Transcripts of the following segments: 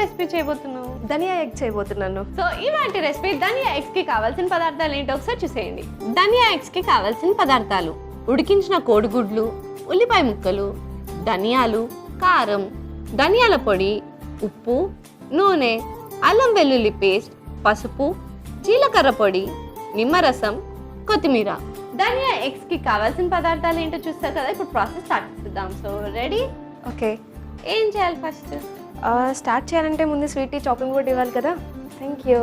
Recipe చేయబోతున్నావు? ధనియా egg చేయబోతున్నాను. So ఇవాంటి recipe ధనియా eggs కి కావాల్సిన పదార్థాలు ఏంటో ఒకసారి చూసేయండి. ధనియా ఎగ్స్ కి కావాల్సిన పదార్థాలు: ఉడికించిన కోడిగుడ్లు, ఉల్లిపాయ ముక్కలు, ధనియాలు, కారం, ధనియాల పొడి, ఉప్పు, నూనె, అల్లం వెల్లుల్లి పేస్ట్, పసుపు, జీలకర్ర పొడి, నిమ్మరసం, కొత్తిమీర. ధనియా ఎగ్స్ కి కావాల్సిన పదార్థాలు ఏంటో చూస్తారు కదా. ఇప్పుడు ప్రాసెస్ స్టార్ట్ చేద్దాం. So ready? ఓకే, ఏం చేయాలి ఫస్ట్? స్టార్ట్ చేయాలంటే ముందు స్వీటీ చాపింగ్ బోర్డ్ ఇవ్వాలి కదా. Thank you.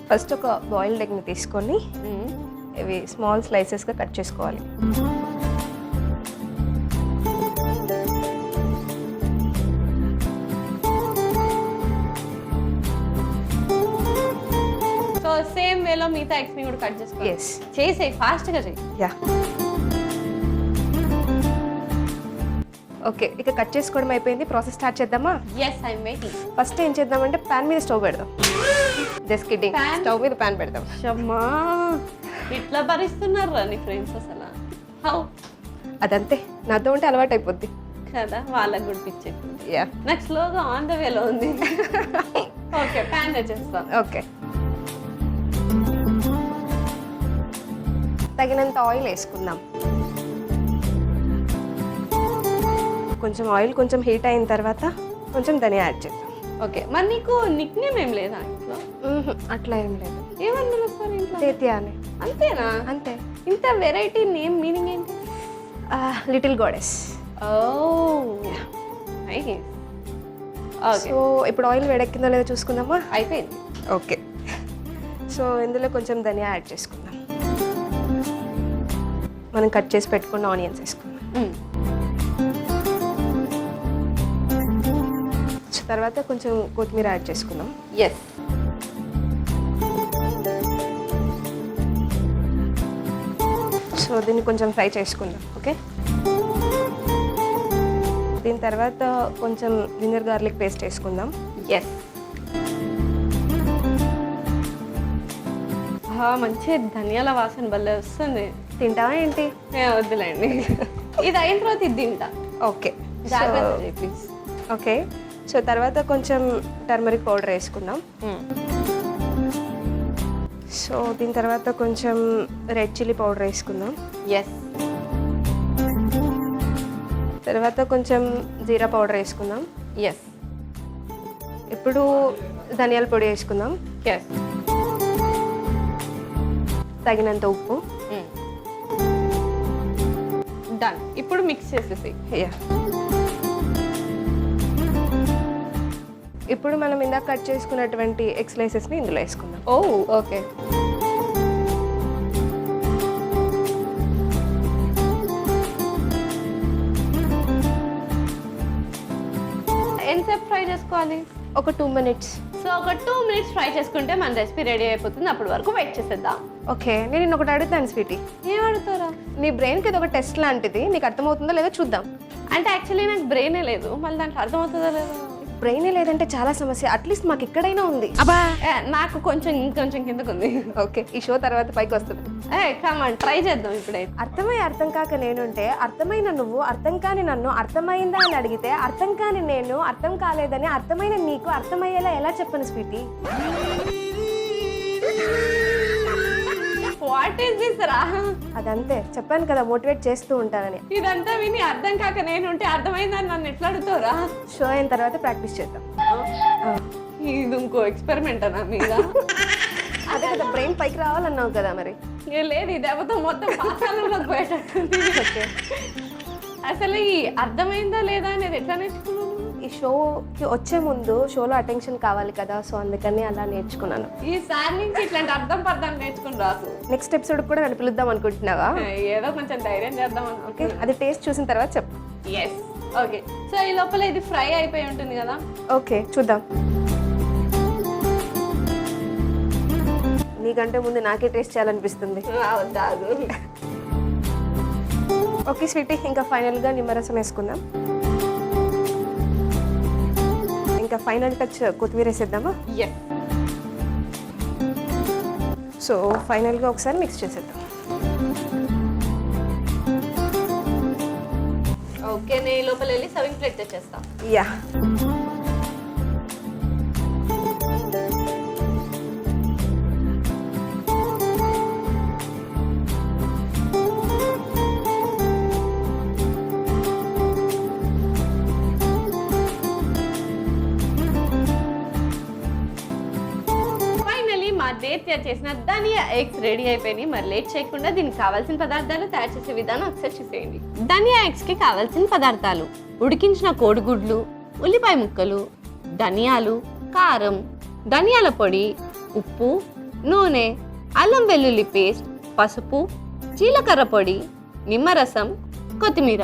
ఫస్ట్ ఒక బాయిల్డ్ ఎగ్ని తీసుకొని ఇవి స్మాల్ స్లైసెస్గా కట్ చేసుకోవాలి. సో సేమ్ వేలో మిగతా ఎగ్స్ ని కూడా కట్ చేసుకోవాలి. ఎస్, చేసే ఫాస్ట్ గా చేయి. యా. ఓకే, ఇక కట్ చేసుకోవడం అయిపోయింది. ప్రాసెస్ స్టార్ట్ చేద్దామా? Yes, I'm waiting. ఫస్ట్ ఏం చేద్దామంటే ప్యాన్ మీద స్టవ్ పెడదాం. Just kidding, Pan? స్టవ్ మీద ప్యాన్ పెడదాం. అమ్మా, ఇట్లా భరిస్తున్నారు నీ ఫ్రెండ్స్ అసలు. హౌ? అదంతే, నాతో ఉంటే అలవాటు అయిపోద్ది కదా, వాళ్ళకి కూడా పిచ్చే. యా. నాకు స్లోగా ఆన్ ద వేలో ఉంది. ఓకే, ప్యాన్ చేస్తాను. ఓకే, తగినంత ఆయిల్ వేసుకుందాం. కొంచెం ఆయిల్ కొంచెం హీట్ అయిన తర్వాత కొంచెం ధనియా యాడ్ చేద్దాం. ఓకే, మరి నీకు నిక్ నేమ్ ఏం లేదా ఇంట్లో? అట్లా ఏం లేదు, ఏమని పిలుస్తారు ఇంట్లో? తేతియా అని. అంతేనా? అంతే. ఇంత వెరైటీ నేమ్ మీనింగ్ ఏంటి? Little goddess. Oh nice. Okay, so ఇప్పుడు ఆయిల్ వేడెక్కిందో లేదో చూసుకుందామా? అయిపోయింది. ఓకే, సో ఇందులో కొంచెం ధనియా యాడ్ చేసుకుందాం. మనం కట్ చేసి పెట్టుకున్న ఆనియన్స్ వేసుకుందాం. తర్వాత కొంచెం కొత్తిమీర యాడ్ చేసుకుందాం. ఎస్. సో దీన్ని కొంచెం ఫ్రై చేసుకుందాం. ఓకే, దీని తర్వాత కొంచెం జింజర్ గార్లిక్ పేస్ట్ వేసుకుందాం. ఎస్. మంచి ధనియాల వాసన భలే వస్తుంది. తింటావా ఏంటి? వద్దులేండి, ఇది అయిన తర్వాత ఇది తింటా. ఓకే, జాగ్రత్త ప్లీజ్. ఓకే, సో తర్వాత కొంచెం టర్మరిక్ పౌడర్ వేసుకుందాం. సో దీని తర్వాత కొంచెం రెడ్ చిల్లీ పౌడర్ వేసుకుందాం. ఎస్. తర్వాత కొంచెం జీరా పౌడర్ వేసుకుందాం. ఎస్. ఇప్పుడు ధనియాల పొడి వేసుకుందాం. ఎస్. తగినంత ఉప్పు. డన్. ఇప్పుడు మిక్స్ చేసేసి. యా. ఇప్పుడు మనం ఇందాక కట్ చేసుకున్నటువంటి ఎగ్ స్లైసెస్ని ఇందులో వేసుకుందాం. ఓ ఓకే. ఎంతసేపు ఫ్రై చేసుకోవాలి? ఒక 2 minutes. సో ఒక 2 minutes ఫ్రై చేసుకుంటే మన రెసిపీ రెడీ అయిపోతుంది. అప్పటి వరకు వెయిట్ చేసేద్దాం. ఓకే, నేను నిన్న ఒకటి అడుగుతాను స్వీటీ. ఏం అడుగుతారా? నీ బ్రెయిన్కి ఇది ఒక టెస్ట్ లాంటిది, నీకు అర్థమవుతుందో లేదో చూద్దాం. అంటే యాక్చువల్లీ నాకు బ్రెయినే లేదు, మళ్ళీ దాంట్లో అర్థమవుతుందో లేదో. బ్రెయినే లేదంటే చాలా సమస్య. అట్లీస్ట్ మాకు ఎక్కడైనా ఉంది. నాకు కొంచెం ఇంకొంచెం కిందకు ఉంది. ఓకే, ఈ షో తర్వాత పైకి వస్తుంది. కమాన్ ట్రై చేద్దాం ఇప్పుడైతే. అర్థమై అర్థం కాక నేనుంటే, అర్థమైన నువ్వు అర్థం కాని నన్ను అర్థమైందా అని అడిగితే, అర్థం కాని నేను అర్థం కాలేదని అర్థమైన నీకు అర్థమయ్యేలా ఎలా చెప్పను స్వీటీ? వాట్ ఈస్ దిస్ రా? అదంతే, చెప్పాను కదా మోటివేట్ చేస్తూ ఉంటానని. ఇదంతా విని అర్థం కాక నేనుంటే అర్థమైందని నన్ను ఎట్లా అడుగుతారా? షో అయిన తర్వాత ప్రాక్టీస్ చేద్దాం. ఇది ఇంకో ఎక్స్పెరిమెంట్ అనా మీద? అదే కదా, బ్రెయిన్ పైకి రావాలన్నావు కదా మరి. లేదు, ఈ దెబ్బతో మొత్తం పాఠశాలలోకి పోయేటట్టుంది. ఓకే, అసలు ఈ అర్థమైందా లేదా అనేది ఎట్లా నేర్చుకున్నాను? ఈ షోకి వచ్చే ముందు షోలో అటెన్షన్ కావాలి కదా, సో అందుకని అలా నేర్చుకున్నాను. ఈసారి నుంచి ఇట్లాంటి అర్థం పర్థం నేర్చుకుని రాదు. నెక్స్ట్ ఎపిసోడ్ కూడా నన్ను పిలుద్దాం అనుకుంటున్నావా? ఏదో కొంచెం ధైర్యం చేద్దాం. ఓకే, అది టేస్ట్ చూసిన తర్వాత చెప్పు. ఎస్. ఓకే, సో ఈ లోపల ఇది ఫ్రై అయిపోయి ఉంటుంది కదా. ఓకే, చూద్దాం. నీకంటే ముందు నాకే టేస్ట్ చేయాలనిపిస్తుంది. ఓకే స్వీటీ, ఇంకా ఫైనల్గా నిమ్మరసం వేసుకుందాం. ఇంకా ఫైనల్ టచ్ కొత్తిమీర వేసేద్దామా? ఎస్. సో ఫైనల్గా ఒకసారి మిక్స్ చేసేద్దాం. ఓకే, నేను లోపల వెళ్ళి సర్వింగ్ ప్లేట్ తెచ్చేస్తా. యా. కేతియా చేసిన ధనియా ఎగ్స్ రెడీ అయిపోయినాయి. మరి లేట్ చేయకుండా దీనికి కావాల్సిన పదార్థాలు తయారు చేసే విధానం ఒకసారి చూసేయండి. ధనియా ఎగ్స్కి కావాల్సిన పదార్థాలు: ఉడికించిన కోడిగుడ్లు, ఉల్లిపాయ ముక్కలు, ధనియాలు, కారం, ధనియాల పొడి, ఉప్పు, నూనె, అల్లం వెల్లుల్లి పేస్ట్, పసుపు, జీలకర్ర పొడి, నిమ్మరసం, కొత్తిమీర.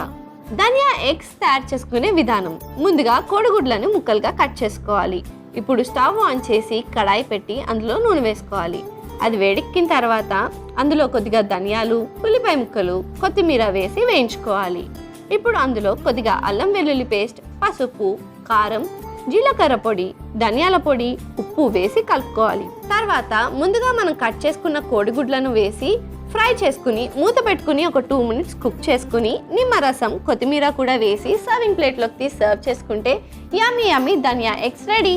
ధనియా ఎగ్స్ తయారు చేసుకునే విధానం: ముందుగా కోడిగుడ్లను ముక్కలుగా కట్ చేసుకోవాలి. ఇప్పుడు స్టవ్ ఆన్ చేసి కడాయి పెట్టి అందులో నూనె వేసుకోవాలి. అది వేడెక్కిన తర్వాత అందులో కొద్దిగా ధనియాలు, ఉల్లిపాయ ముక్కలు, కొత్తిమీర వేసి వేయించుకోవాలి. ఇప్పుడు అందులో కొద్దిగా అల్లం వెల్లుల్లి పేస్ట్, పసుపు, కారం, జీలకర్ర పొడి, ధనియాల పొడి, ఉప్పు వేసి కలుపుకోవాలి. తర్వాత ముందుగా మనం కట్ చేసుకున్న కోడిగుడ్లను వేసి ఫ్రై చేసుకుని మూత పెట్టుకుని ఒక 2 minutes కుక్ చేసుకుని నిమ్మరసం, కొత్తిమీర కూడా వేసి సర్వింగ్ ప్లేట్లోకి తీసి సర్వ్ చేసుకుంటే యమ్మీ యమ్మీ ధనియా ఎగ్స్ రెడీ.